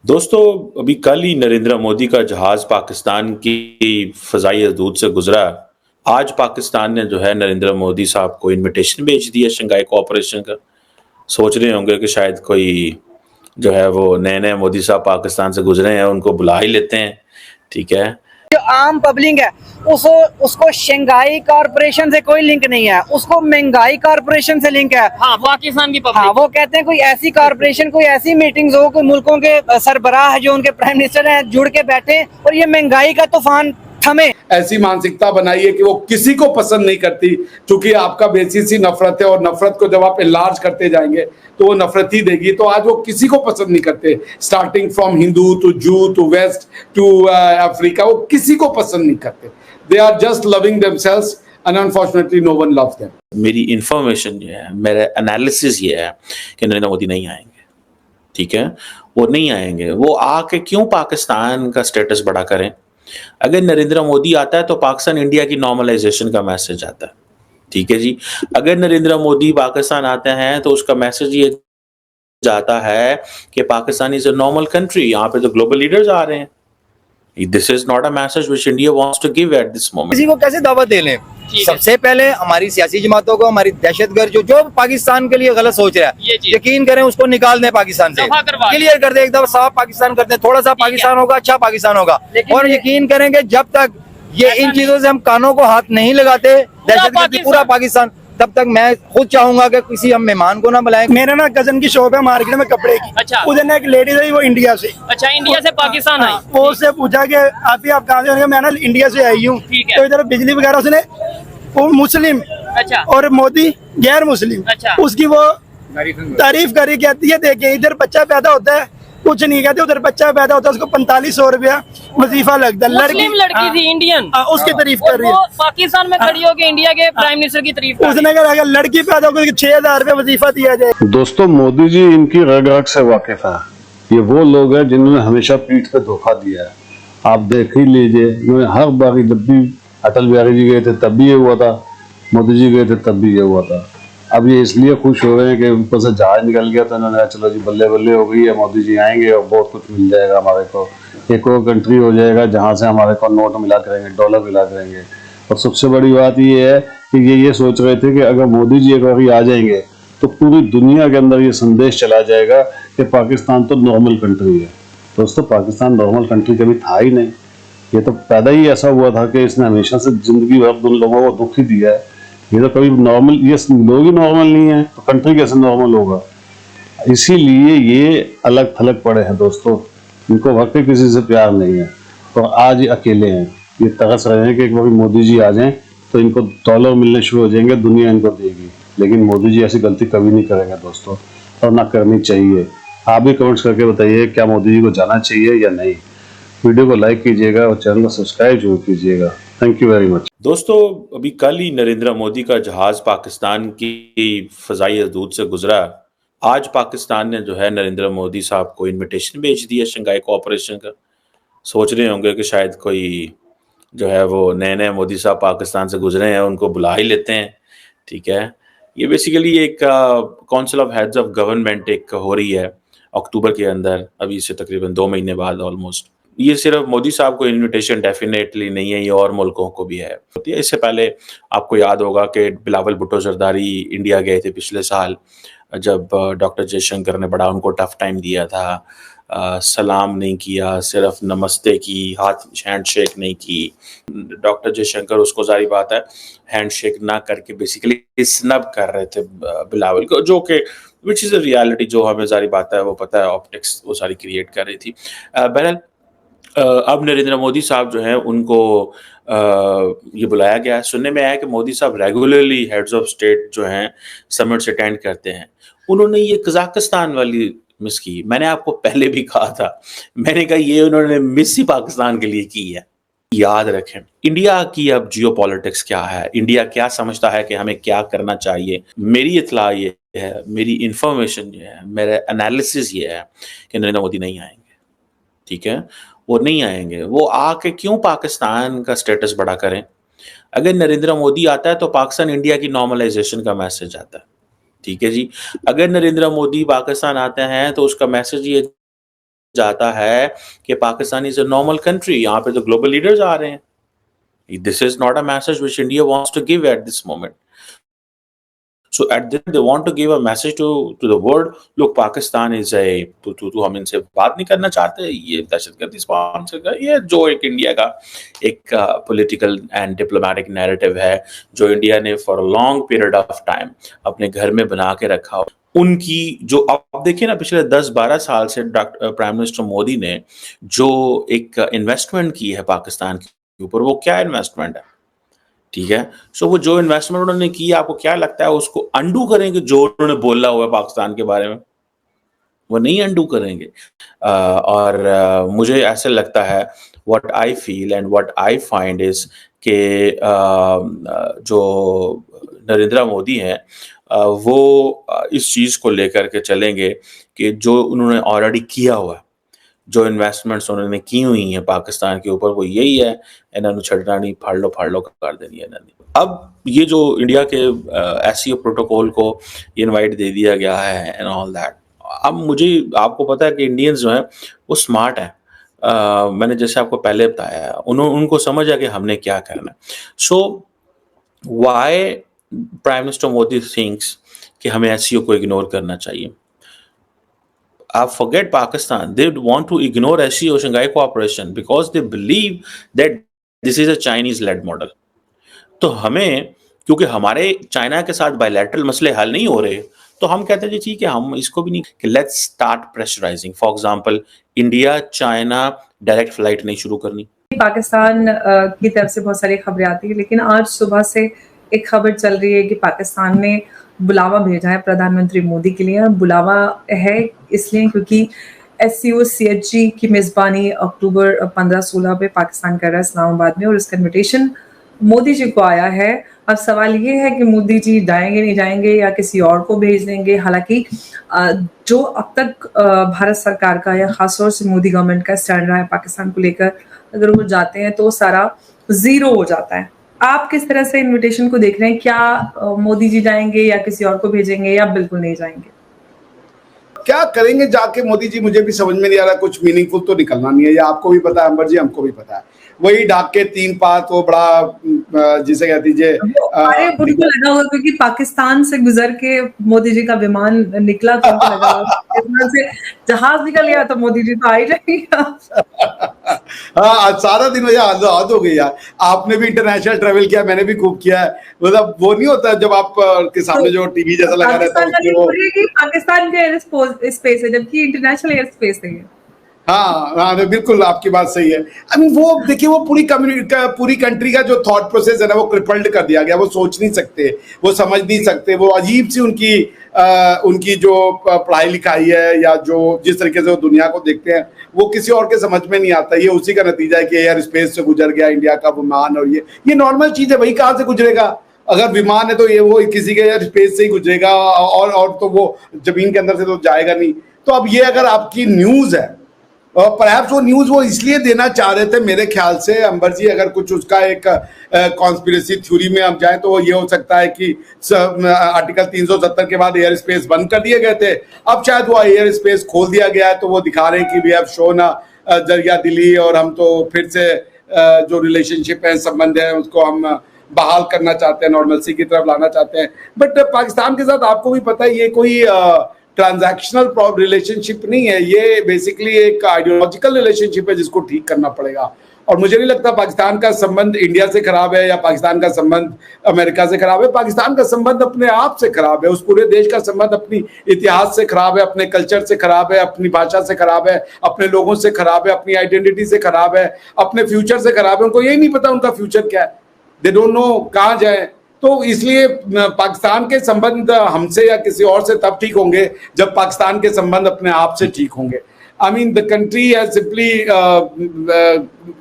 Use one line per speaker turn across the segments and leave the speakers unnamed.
दोस्तों, अभी कल ही नरेंद्र मोदी का जहाज पाकिस्तान की फ़ज़ाई हदूद से गुजरा। आज पाकिस्तान ने जो है नरेंद्र मोदी साहब को इनविटेशन भेज दिया शंघाई कोऑपरेशन का। सोच रहे होंगे कि शायद कोई जो है वो नए-नए मोदी साहब पाकिस्तान से गुजरे हैं, उनको बुला ही लेते हैं। ठीक है।
जो आम पब्लिक है उसको शंघाई कॉरपोरेशन से कोई लिंक नहीं है, उसको महंगाई कॉरपोरेशन से लिंक है।
हाँ, पाकिस्तान की पब्लिक।
हाँ, वो कहते हैं कोई ऐसी कॉरपोरेशन, कोई ऐसी मीटिंग्स हो, कोई मुल्कों के सरबराह जो उनके प्राइम मिनिस्टर हैं जुड़ के बैठे और ये महंगाई का तूफान थमे।
ऐसी मानसिकता बनाई है कि वो किसी को पसंद नहीं करती, क्योंकि आपका बेसिस ही नफरत है और नफरत को जब आप इलाज करते जाएंगे तो वो नफरत ही देगी। तो आज वो किसी को पसंद नहीं करते, starting from Hindu to Jew to west to Africa, वो किसी को पसंद नहीं करते। They are just loving themselves and unfortunately no one loves them.
मेरी इन्फॉर्मेशन ये है, मेरा एनालिसिस ये है कि नरेंद्र मोदी नहीं आएंगे। ठीक है, वो नहीं आएंगे। वो आके क्यों पाकिस्तान का स्टेटस बड़ा करें? अगर नरेंद्र मोदी आता है तो पाकिस्तान इंडिया की नॉर्मलाइजेशन का मैसेज आता है। ठीक है जी। अगर नरेंद्र मोदी पाकिस्तान आते हैं तो उसका मैसेज ये जाता है कि Pakistan is a normal country, यहाँ पे तो ग्लोबल लीडर्स आ रहे हैं। This is not a message which India wants to give at this moment.
किसी को कैसे दावत दे लें? सबसे पहले हमारी सियासी जमातों को, हमारी दहशतगर्द जो पाकिस्तान के लिए गलत सोच रहा है, यकीन करें उसको निकाल दें पाकिस्तान से, क्लियर कर दें, एकदम साफ पाकिस्तान कर दें। थोड़ा सा पाकिस्तान होगा, अच्छा पाकिस्तान होगा। और यकीन करेंगे जब तक ये इन चीजों से हम कानों को हाथ नहीं लगाते, दहशतगर्द पूरा पाकिस्तान, तब तक मैं खुद चाहूंगा कि किसी हम मेहमान को ना बुलाएं।
मेरा ना कजन की शॉप है मार्केट में कपड़े की।
अच्छा।
उधर ना एक लेडीज है, वो इंडिया से।
अच्छा, इंडिया से पाकिस्तान आई।
वो उससे पूछा कि आप कहाँ से हो? मैं ना इंडिया से आई हूँ। तो इधर बिजली वगैरह उसने, वो मुस्लिम
अच्छा।
और मोदी गैर मुस्लिम।
अच्छा।
उसकी वो तारीफ करी, कहती है देखे इधर बच्चा पैदा होता है कुछ नहीं कहते, उधर बच्चा पैदा होता है उसको 4500 रुपया वजीफा लगता है।
लड़की थी इंडियन,
उसकी तारीफ कर रही है।
पाकिस्तान में खड़ी होकर इंडिया के प्राइम मिनिस्टर की तारीफ कर रही है।
उसने कहा अगर लड़की पैदा होकर 6000 रुपया वजीफा दिया जाए।
दोस्तों, मोदी जी इनकी रग रग से वाकिफ है। ये वो लोग हैं जिन्होंने हमेशा पीठ पे धोखा दिया है। आप देख ही लीजिए, इन्होंने हर बार जब भी अटल बिहारी जी गए थे तब भी ये हुआ था, मोदी जी गए थे तब भी ये हुआ था। अब ये इसलिए खुश हो रहे हैं कि ऊपर से जहाज निकल गया तो इन्होंने चलो जी बल्ले बल्ले हो गई है, मोदी जी आएंगे और बहुत कुछ मिल जाएगा हमारे को, एक और कंट्री हो जाएगा जहाँ से हमारे को नोट मिला करेंगे, डॉलर मिला करेंगे। और सबसे बड़ी बात ये है कि ये सोच रहे थे कि अगर मोदी जी एक बार आ जाएंगे तो पूरी दुनिया के अंदर ये संदेश चला जाएगा कि पाकिस्तान तो नॉर्मल कंट्री है। दोस्तों, पाकिस्तान नॉर्मल कंट्री कभी था ही नहीं। ये तो पैदा ही ऐसा हुआ था कि इसने हमेशा से जिंदगी भर उन लोगों को दुख ही दिया है। ये तो कभी नॉर्मल, ये लोग ही नॉर्मल नहीं है तो कंट्री कैसे नॉर्मल होगा? इसीलिए ये अलग थलग पड़े हैं दोस्तों, इनको वाकई किसी से प्यार नहीं है। तो आज ये अकेले हैं, ये तरस रहे हैं कि एक बार मोदी जी आ जाएं तो इनको डॉलर मिलने शुरू हो जाएंगे, दुनिया इनको देगी। लेकिन मोदी जी ऐसी गलती कभी नहीं करेंगे दोस्तों, और ना करनी चाहिए। आप भी कमेंट्स करके बताइए क्या मोदी जी को जाना चाहिए या नहीं। वीडियो को लाइक कीजिएगा और चैनल को सब्सक्राइब जरूर कीजिएगा। Thank you very much.
दोस्तों, अभी कल ही नरेंद्र मोदी का जहाज पाकिस्तान की फ़ज़ाई हदूद से गुजरा। आज पाकिस्तान ने जो है नरेंद्र मोदी साहब को इनविटेशन भेज दिया शंघाई कोऑपरेशन का। सोच रहे होंगे कि शायद कोई जो है वो नए-नए मोदी साहब पाकिस्तान से गुजरे हैं, उनको बुला ही लेते हैं। ठीक है। ये बेसिकली एक council of heads of government एक हो रही है अक्टूबर के अंदर, अभी से तकरीबन 2 महीने बाद ऑलमोस्ट। ये सिर्फ मोदी साहब को इनविटेशन डेफिनेटली नहीं है, ये और मुल्कों को भी है। इससे पहले आपको याद होगा कि बिलावल भुट्टो जरदारी इंडिया गए थे पिछले साल, जब डॉक्टर जयशंकर ने बड़ा उनको टफ टाइम दिया था। सलाम नहीं किया, सिर्फ नमस्ते की, हैंडशेक नहीं की। डॉक्टर जयशंकर उसको जारी बात है हैंडशेक ना करके बेसिकली स्नब कर रहे थे बिलावल को, जो कि विच इज़ अ रियलिटी, जो हमें जारी बात है वो पता है, ऑप्टिक्स वो सारी क्रिएट कर रही थी। बहरहाल अब नरेंद्र मोदी साहब जो हैं उनको ये बुलाया गया है। सुनने में आया कि मोदी साहब रेगुलरली हेड्स ऑफ स्टेट जो हैं समिट्स अटेंड करते हैं। उन्होंने ये कजाकिस्तान वाली मिस की। मैंने आपको पहले भी कहा था, मैंने कहा ये उन्होंने मिस ही पाकिस्तान के लिए की है। याद रखें इंडिया की अब जियोपॉलिटिक्स क्या है, इंडिया क्या समझता है कि हमें क्या करना चाहिए। मेरी इत्तला ये है, मेरी इन्फॉर्मेशन ये है, मेरा एनालिसिस ये है कि नरेंद्र मोदी नहीं आएंगे। ठीक है, वो नहीं आएंगे। वो आके क्यों पाकिस्तान का स्टेटस बड़ा करें? अगर नरेंद्र मोदी आता है तो पाकिस्तान इंडिया की नॉर्मलाइजेशन का मैसेज आता है। ठीक है जी। अगर नरेंद्र मोदी पाकिस्तान आते हैं तो उसका मैसेज ये जाता है कि Pakistan is a normal country, यहाँ पे तो ग्लोबल लीडर्स आ रहे हैं. This is not a message which India wants to give at this moment. So at the end they want to give a message to the world. Look, Pakistan is a तो हम इनसे बात नहीं करना चाहते, ये दहशतगर्दी स्पॉन्सर का, ये जो एक इंडिया का एक पॉलिटिकल एंड डिप्लोमेटिक नैरेटिव है जो इंडिया ने for a long period of time अपने घर में बना के रखा हो. उनकी जो अब देखिए ना, पिछले 10-12 साल से प्राइम मिनिस्टर मोदी ने जो एक इन्वेस्टमेंट की है पाकिस्तान के ऊपर, वो क्या इन्वेस्टमेंट है, ठीक है. सो वो जो इन्वेस्टमेंट उन्होंने की, आपको क्या लगता है उसको अंडू करेंगे? जो उन्होंने बोला हुआ है पाकिस्तान के बारे में, वो नहीं अंडू करेंगे. और मुझे ऐसा लगता है, what I feel and what I find is कि जो नरेंद्र मोदी हैं वो इस चीज़ को लेकर के चलेंगे कि जो उन्होंने ऑलरेडी किया हुआ है, जो इन्वेस्टमेंट्स उन्होंने की हुई हैं पाकिस्तान के ऊपर, वो यही है, इन्होंने छड़ना नहीं, फाड़ लो कर देनी है इन्होंने. अब ये जो इंडिया के SCO प्रोटोकॉल को इनवाइट दे दिया गया है एंड ऑल दैट. अब मुझे आपको पता है कि इंडियंस जो हैं वो स्मार्ट हैं. मैंने जैसे आपको पहले बताया, उनको समझ है कि हमने क्या करना है. So why prime minister Modi thinks कि हमें SCO को इग्नोर करना चाहिए. Forget Pakistan. They want to ignore SCO, Shanghai Cooperation, because they believe that this is a Chinese-led model. तो हमें, क्योंकि हमारे चाइना के साथ बायलैटरल मसले हल नहीं हो रहे, तो हम कहते हैं ठीक है, हम इसको भी नहीं कि let's start pressurising. For example, India China direct flight नहीं शुरू करनी.
पाकिस्तान की तरफ से बहुत सारी खबरें आती है, लेकिन आज सुबह से एक खबर चल रही है कि पाकिस्तान ने बुलावा भेजा है प्रधानमंत्री मोदी के लिए. बुलावा है इसलिए क्योंकि SCO CHG की मेज़बानी अक्टूबर 15-16 पे पाकिस्तान कर रहा है इस्लामाबाद में, और इसका इन्विटेशन मोदी जी को आया है. अब सवाल ये है कि मोदी जी जाएंगे नहीं जाएंगे या किसी और को भेज देंगे. हालांकि जो अब तक भारत सरकार का या खासतौर से मोदी गवर्नमेंट का स्टैंड रहा है पाकिस्तान को लेकर, अगर वो जाते हैं तो सारा जीरो हो जाता है. आप किस तरह से इनविटेशन को देख रहे हैं? क्या मोदी जी जाएंगे या किसी और को भेजेंगे या बिल्कुल नहीं जाएंगे?
क्या करेंगे जाके मोदी जी, मुझे भी समझ में नहीं आ रहा. कुछ मीनिंगफुल तो निकलना नहीं है. ये आपको भी पता है अंबर जी, हमको भी पता है. वही ढाक के 3 पात, वो बड़ा जिसे कह दीजिए,
अरे उनको लगा होगा क्योंकि पाकिस्तान से गुजर के मोदी जी का विमान निकला, तो उनको लगा पाकिस्तान से जहाज निकल गया तो मोदी जी तो आ ही जाएंगे.
हाँ, सारा दिन मुझे याद हो गई यार. आपने भी इंटरनेशनल ट्रेवल किया, मैंने भी खूब किया है. मतलब वो नहीं होता जब आप के सामने जो टीवी जैसा लगा रहता है,
पाकिस्तान के एयर स्पेस है जबकि इंटरनेशनल एयर स्पेस है.
हाँ, बिल्कुल आपकी बात सही है. आई मीन वो देखिए, वो पूरी पूरी कंट्री का जो थॉट प्रोसेस है ना, वो क्रिपल्ड कर दिया गया. वो सोच नहीं सकते, वो समझ नहीं सकते. वो अजीब सी उनकी जो पढ़ाई लिखाई है या जो जिस तरीके से वो दुनिया को देखते हैं, वो किसी और के समझ में नहीं आता. ये उसी का नतीजा है कि एयर स्पेस से गुजर गया इंडिया का विमान, और ये नॉर्मल चीज है भाई. कहाँ से गुजरेगा? अगर विमान है तो ये वो किसी के एयर स्पेस से ही गुजरेगा, और तो वो जमीन के अंदर से तो जाएगा नहीं. तो अब ये अगर आपकी न्यूज है, और परहैप्स वो न्यूज वो इसलिए देना चाह रहे थे मेरे ख्याल से अंबर जी, अगर कुछ उसका एक कॉन्स्पिरेसी थ्योरी में हम जाएं तो वो ये हो सकता है कि आर्टिकल 370 के बाद एयर स्पेस बंद कर दिए गए थे. अब शायद वो एयर स्पेस खोल दिया गया है, तो वो दिखा रहे हैं कि वी हैव शोन जरिया दिली, और हम तो फिर से जो रिलेशनशिप है, संबंध है, उसको हम बहाल करना चाहते हैं, नॉर्मलसी की तरफ लाना चाहते हैं. बट पाकिस्तान के साथ आपको भी पता है, ये कोई ट्रांजैक्शनल रिलेशनशिप नहीं है. ये बेसिकली एक आइडियोलॉजिकल रिलेशनशिप है जिसको ठीक करना पड़ेगा. और मुझे नहीं लगता पाकिस्तान का संबंध इंडिया से खराब है या पाकिस्तान का संबंध अमेरिका से खराब है. पाकिस्तान का संबंध अपने आप से खराब है. उस पूरे देश का संबंध अपनी इतिहास से खराब है, अपने कल्चर से खराब है, अपनी भाषा से खराब है, अपने लोगों से खराब है, अपनी आइडेंटिटी से खराब है, अपने फ्यूचर से खराब है. उनको यही नहीं पता उनका फ्यूचर क्या है. दे डोंट नो कहाँ जाए. तो इसलिए पाकिस्तान के संबंध हमसे या किसी और से तब ठीक होंगे जब पाकिस्तान के संबंध अपने आप से ठीक होंगे. I mean the country has simply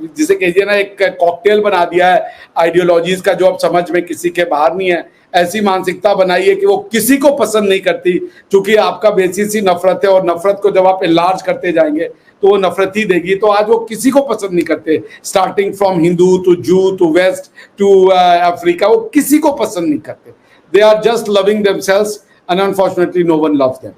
जिसे कहिए ना, एक कॉकटेल बना दिया है आइडियोलॉजीज का, जो अब समझ में किसी के बाहर नहीं है. ऐसी मानसिकता बनाई है कि वो किसी को पसंद नहीं करती, क्योंकि आपका बेसिस ही नफरत है, और नफरत को जब आप इलाज करते जाएंगे तो वो नफरत ही देगी. तो आज वो किसी को पसंद नहीं करते, starting from Hindu to Jew to west to Africa. वो किसी को पसंद नहीं करते. They are just loving themselves, and unfortunately no one loves them.